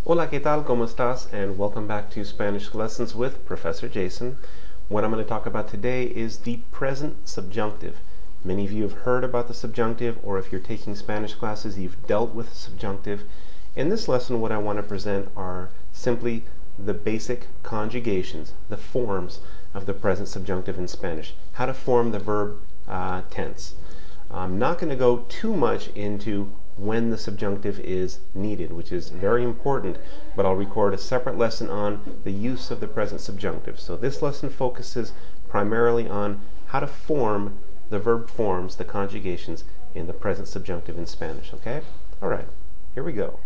Hola, ¿qué tal? ¿Cómo estás? And welcome back to Spanish Lessons with Professor Jason. What I'm going to talk about today is the present subjunctive. Many of you have heard about the subjunctive, or if you're taking Spanish classes, you've dealt with subjunctive. In this lesson, what I want to present are simply the basic conjugations, the forms of the present subjunctive in Spanish, how to form the verb tense. I'm not going to go too much into when the subjunctive is needed, which is very important, but I'll record a separate lesson on the use of the present subjunctive. So this lesson focuses primarily on how to form the verb forms, the conjugations, in the present subjunctive in Spanish, okay? All right, here we go.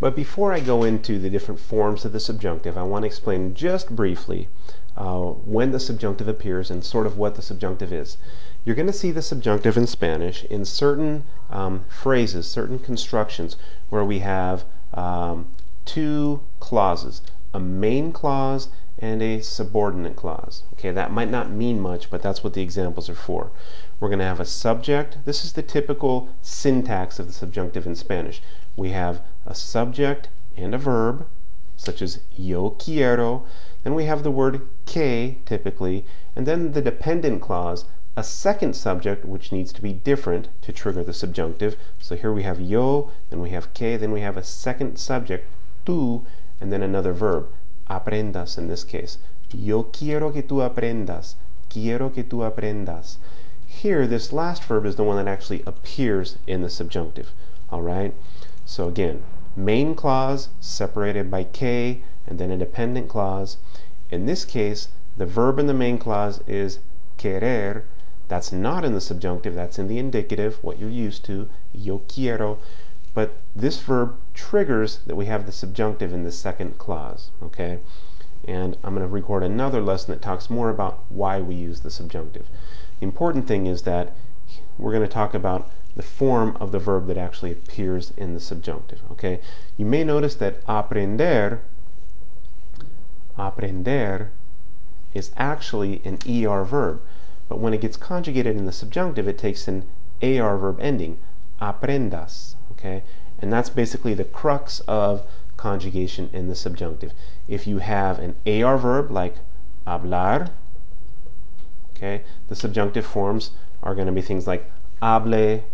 But before I go into the different forms of the subjunctive, I want to explain just briefly when the subjunctive appears and sort of what the subjunctive is. You're going to see the subjunctive in Spanish in certain phrases, certain constructions, where we have two clauses, a main clause and a subordinate clause. Okay, that might not mean much, but that's what the examples are for. We're going to have a subject. This is the typical syntax of the subjunctive in Spanish. We have a subject and a verb, such as yo quiero. Then we have the word que, typically, and then the dependent clause, a second subject which needs to be different to trigger the subjunctive. So here we have yo, then we have que, then we have a second subject, tú, and then another verb, aprendas in this case. Yo quiero que tú aprendas. Quiero que tú aprendas. Here, this last verb is the one that actually appears in the subjunctive. All right? So again, main clause separated by que, and then a dependent clause. In this case, the verb in the main clause is querer. That's not in the subjunctive, that's in the indicative, what you're used to, yo quiero. But this verb triggers that we have the subjunctive in the second clause, okay? And I'm going to record another lesson that talks more about why we use the subjunctive. The important thing is that we're going to talk about the form of the verb that actually appears in the subjunctive, okay? You may notice that aprender is actually an ER verb. But when it gets conjugated in the subjunctive, it takes an AR verb ending, aprendas, okay? And that's basically the crux of conjugation in the subjunctive. If you have an AR verb like hablar, okay, the subjunctive forms are going to be things like hable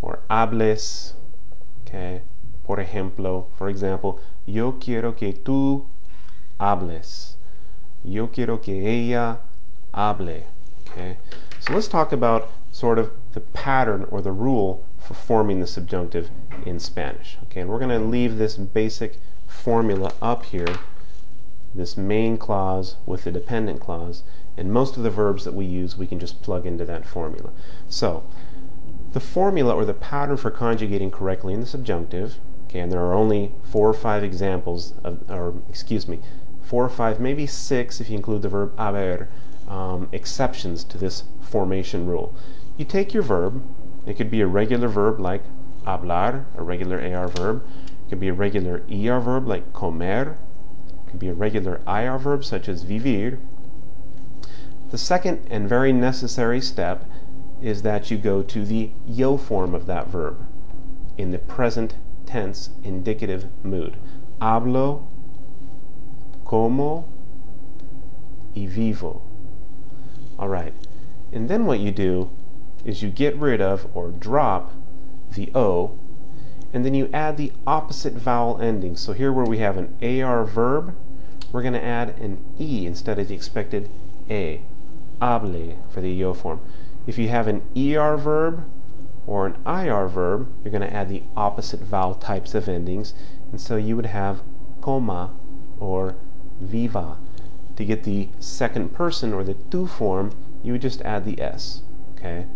or hables, okay? Por ejemplo, for example, yo quiero que tú hables. Yo quiero que ella hable. Okay? So let's talk about sort of the pattern or the rule for forming the subjunctive in Spanish. Okay, and we're going to leave this basic formula up here, this main clause with the dependent clause, and most of the verbs that we use we can just plug into that formula. So the formula or the pattern for conjugating correctly in the subjunctive, okay, and there are only 4 or 5 examples of, or excuse me, 4 or 5, maybe 6 if you include the verb haber, exceptions to this formation rule. You take your verb, it could be a regular verb like hablar, a regular AR verb. It could be a regular ER verb like comer. It could be a regular IR verb such as vivir. The second and very necessary step is that you go to the yo form of that verb in the present tense indicative mood. Hablo, como, y vivo. All right, and then what you do is you get rid of or drop the O, and then you add the opposite vowel ending. So here where we have an AR verb, we're going to add an E instead of the expected A. Hable for the yo form. If you have an ER verb or an IR verb, you're going to add the opposite vowel types of endings, and so you would have coma or viva. To get the second person or the tú form, you would just add the S, okay?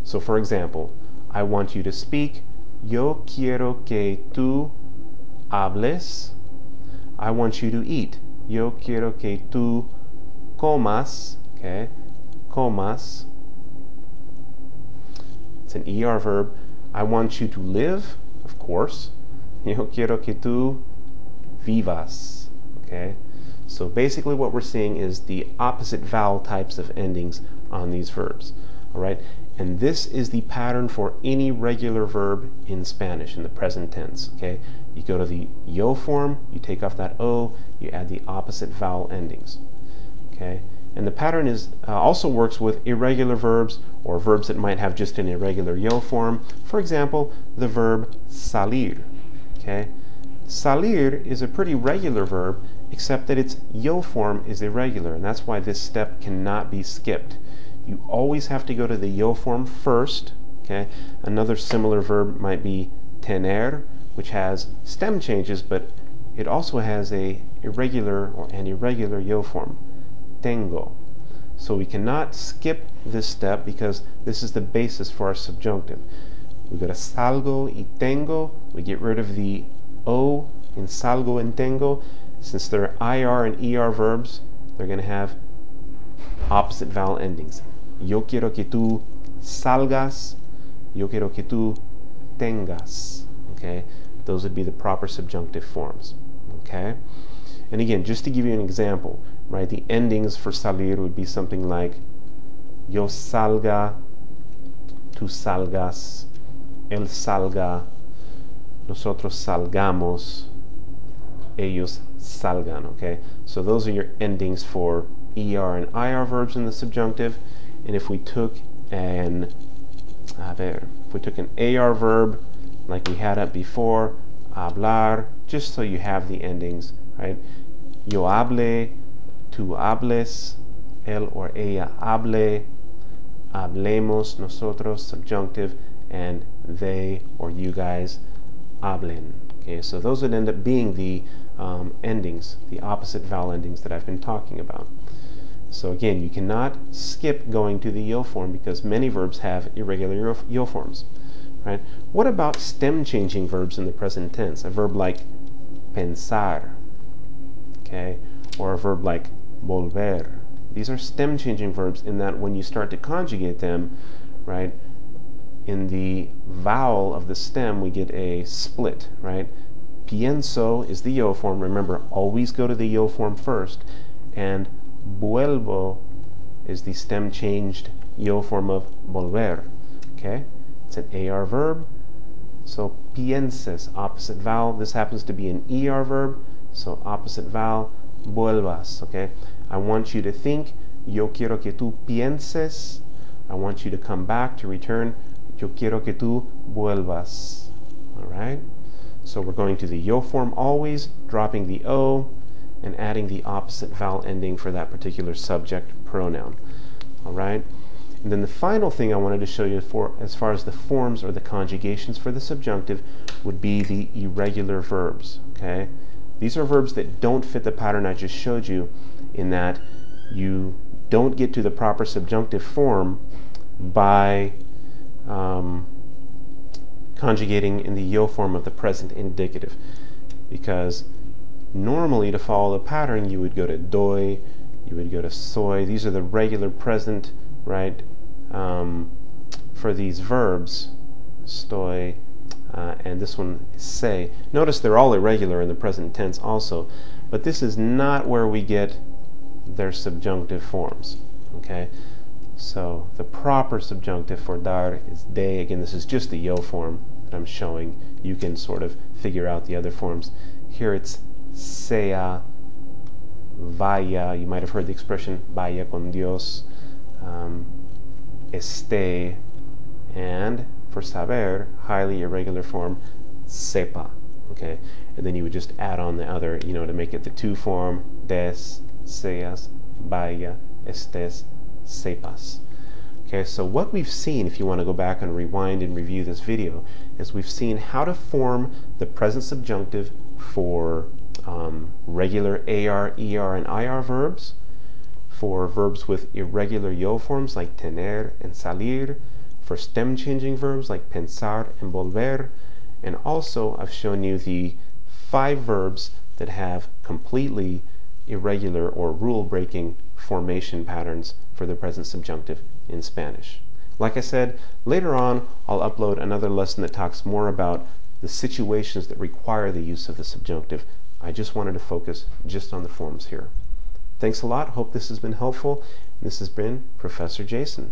So for example, I want you to speak, yo quiero que tú hables. I want you to eat, yo quiero que tú comas, okay? Comas. It's an ER verb. I want you to live, of course, yo quiero que tú vivas, okay? So basically what we're seeing is the opposite vowel types of endings on these verbs. All right? And this is the pattern for any regular verb in Spanish in the present tense. Okay, you go to the yo form, you take off that o, you add the opposite vowel endings. Okay, and the pattern is also works with irregular verbs or verbs that might have just an irregular yo form. For example, the verb salir. Okay, salir is a pretty regular verb, except that its yo form is irregular, and that's why this step cannot be skipped. You always have to go to the yo form first. Okay, another similar verb might be tener, which has stem changes, but it also has an irregular yo form, tengo. So we cannot skip this step because this is the basis for our subjunctive. We go to salgo y tengo. We get rid of the o in salgo and tengo. Since they're IR and ER verbs, they're going to have opposite vowel endings. Yo quiero que tú salgas. Yo quiero que tú tengas. Okay, those would be the proper subjunctive forms. Okay, and again, just to give you an example, right? The endings for salir would be something like yo salga, tú salgas, él salga, nosotros salgamos, ellos salgan. Okay, so those are your endings for ER and IR verbs in the subjunctive. And if we took an AR verb like we had it before, hablar, just so you have the endings, right? Yo hable, tú hables, él or ella hable, hablemos, nosotros, subjunctive, and they or you guys hablen. Okay, so those would end up being the endings, the opposite vowel endings that I've been talking about. So again, you cannot skip going to the yo form because many verbs have irregular yo forms. Right? What about stem changing verbs in the present tense? A verb like pensar, okay, or a verb like volver. These are stem changing verbs in that when you start to conjugate them, right, in the vowel of the stem we get a split, right? Pienso is the yo form. Remember, always go to the yo form first, and vuelvo is the stem changed yo form of volver. Okay, it's an AR verb. So pienses, opposite vowel. This happens to be an ER verb, so opposite vowel, vuelvas. Okay, I want you to think. Yo quiero que tú pienses. I want you to come back to return. Yo quiero que tú vuelvas. All right. So we're going to the yo form always, dropping the o, and adding the opposite vowel ending for that particular subject pronoun. All right. And then the final thing I wanted to show you for as far as the forms or the conjugations for the subjunctive would be the irregular verbs. Okay. These are verbs that don't fit the pattern I just showed you, in that you don't get to the proper subjunctive form by conjugating in the yo form of the present indicative, because normally to follow the pattern you would go to doy, you would go to soy. These are the regular present, right, for these verbs, stoy, and this one is say. Notice they're all irregular in the present tense also, but this is not where we get their subjunctive forms. Okay, so the proper subjunctive for dar is de. Again, this is just the yo form that I'm showing. You can sort of figure out the other forms. Here it's sea, vaya. You might have heard the expression vaya con Dios, esté, and for saber, highly irregular form, sepa. Okay, and then you would just add on the other, you know, to make it the two form, des, seas, vaya, estés, sepas. Okay, so what we've seen, if you want to go back and rewind and review this video, is we've seen how to form the present subjunctive for regular AR, ER, and IR verbs, for verbs with irregular yo forms like tener and salir, for stem changing verbs like pensar and volver, and also I've shown you the 5 verbs that have completely irregular or rule-breaking formation patterns for the present subjunctive in Spanish. Like I said, later on I'll upload another lesson that talks more about the situations that require the use of the subjunctive. I just wanted to focus just on the forms here. Thanks a lot. Hope this has been helpful. This has been Professor Jason.